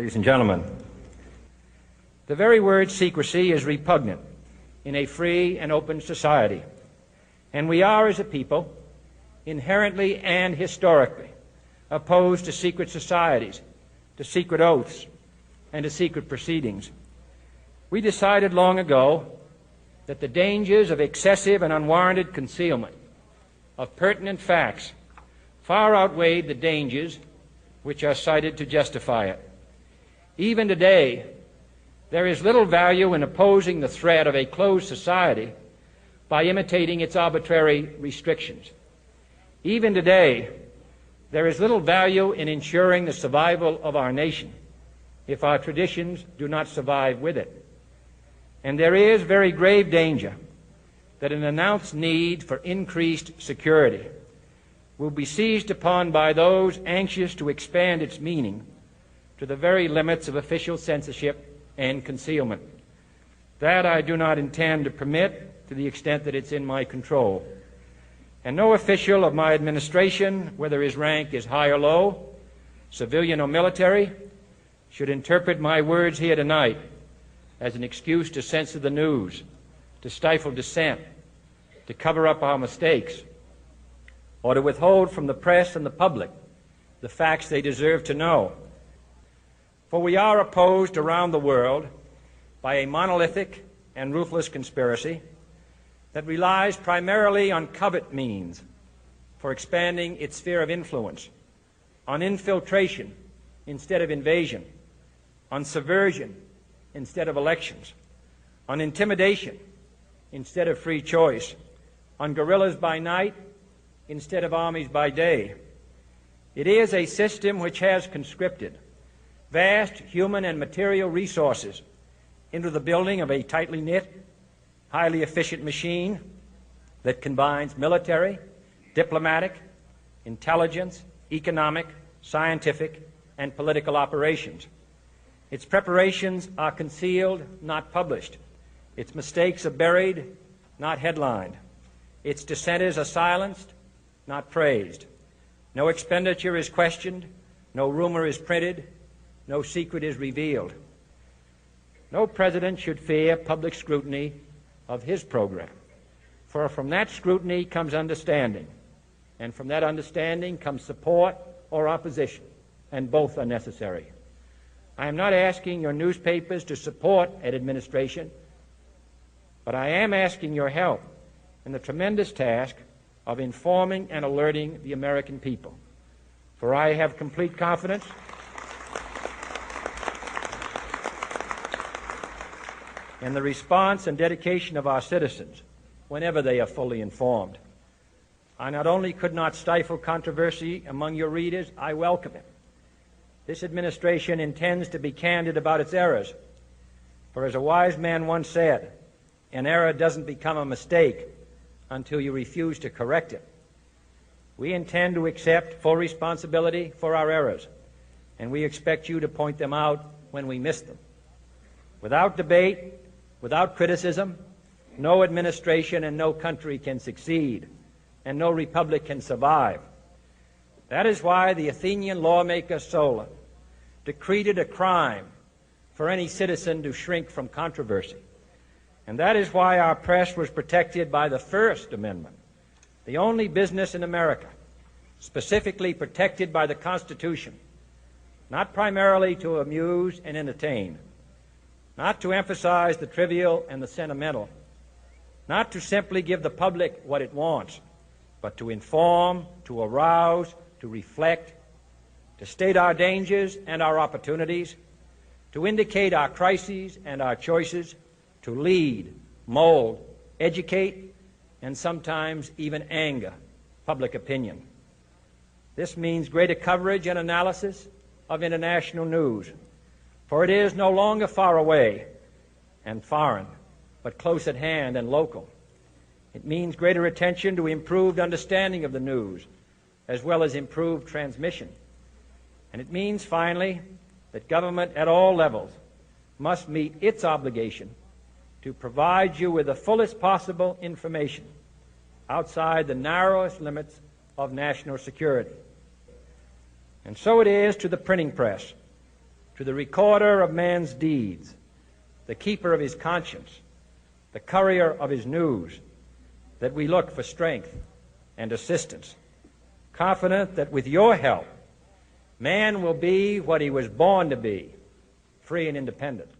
Ladies and gentlemen, the very word secrecy is repugnant in a free and open society, and we are, as a people, inherently and historically opposed to secret societies, to secret oaths, and to secret proceedings. We decided long ago that the dangers of excessive and unwarranted concealment of pertinent facts far outweighed the dangers which are cited to justify it. Even today, there is little value in opposing the threat of a closed society by imitating its arbitrary restrictions. Even today, there is little value in ensuring the survival of our nation if our traditions do not survive with it. And there is very grave danger that an announced need for increased security will be seized upon by those anxious to expand its meaning to the very limits of official censorship and concealment. That I do not intend to permit to the extent that it's in my control. And no official of my administration, whether his rank is high or low, civilian or military, should interpret my words here tonight as an excuse to censor the news, to stifle dissent, to cover up our mistakes, or to withhold from the press and the public the facts they deserve to know. For we are opposed around the world by a monolithic and ruthless conspiracy that relies primarily on covert means for expanding its sphere of influence, on infiltration instead of invasion, on subversion instead of elections, on intimidation instead of free choice, on guerrillas by night instead of armies by day. It is a system which has conscripted vast human and material resources into the building of a tightly knit, highly efficient machine that combines military, diplomatic, intelligence, economic, scientific, and political operations. Its preparations are concealed, not published. Its mistakes are buried, not headlined. Its dissenters are silenced, not praised. No expenditure is questioned, no rumor is printed, no secret is revealed. No president should fear public scrutiny of his program, for from that scrutiny comes understanding, and from that understanding comes support or opposition, and both are necessary. I am not asking your newspapers to support an administration, but I am asking your help in the tremendous task of informing and alerting the American people. For I have complete confidence in the response and dedication of our citizens whenever they are fully informed. I not only could not stifle controversy among your readers, I welcome it. This administration intends to be candid about its errors. For as a wise man once said, an error doesn't become a mistake until you refuse to correct it. We intend to accept full responsibility for our errors, and we expect you to point them out when we miss them. Without debate, without criticism, no administration and no country can succeed, and no republic can survive. That is why the Athenian lawmaker Solon decreed it a crime for any citizen to shrink from controversy. And that is why our press was protected by the First Amendment, the only business in America specifically protected by the Constitution, not primarily to amuse and entertain, not to emphasize the trivial and the sentimental, not to simply give the public what it wants, but to inform, to arouse, to reflect, to state our dangers and our opportunities, to indicate our crises and our choices, to lead, mold, educate, and sometimes even anger public opinion. This means greater coverage and analysis of international news, for it is no longer far away and foreign, but close at hand and local. It means greater attention to improved understanding of the news, as well as improved transmission. And it means, finally, that government at all levels must meet its obligation to provide you with the fullest possible information outside the narrowest limits of national security. And so it is to the printing press, to the recorder of man's deeds, the keeper of his conscience, the courier of his news, that we look for strength and assistance, confident that with your help, man will be what he was born to be, free and independent.